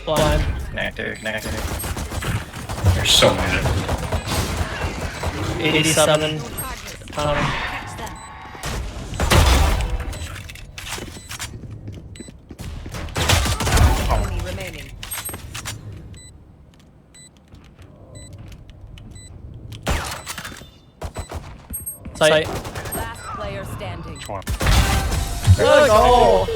Blind. Connector. There's so many. 87. Tunnel. Enemy remaining. Sight. Last player standing. Which one? Good goal.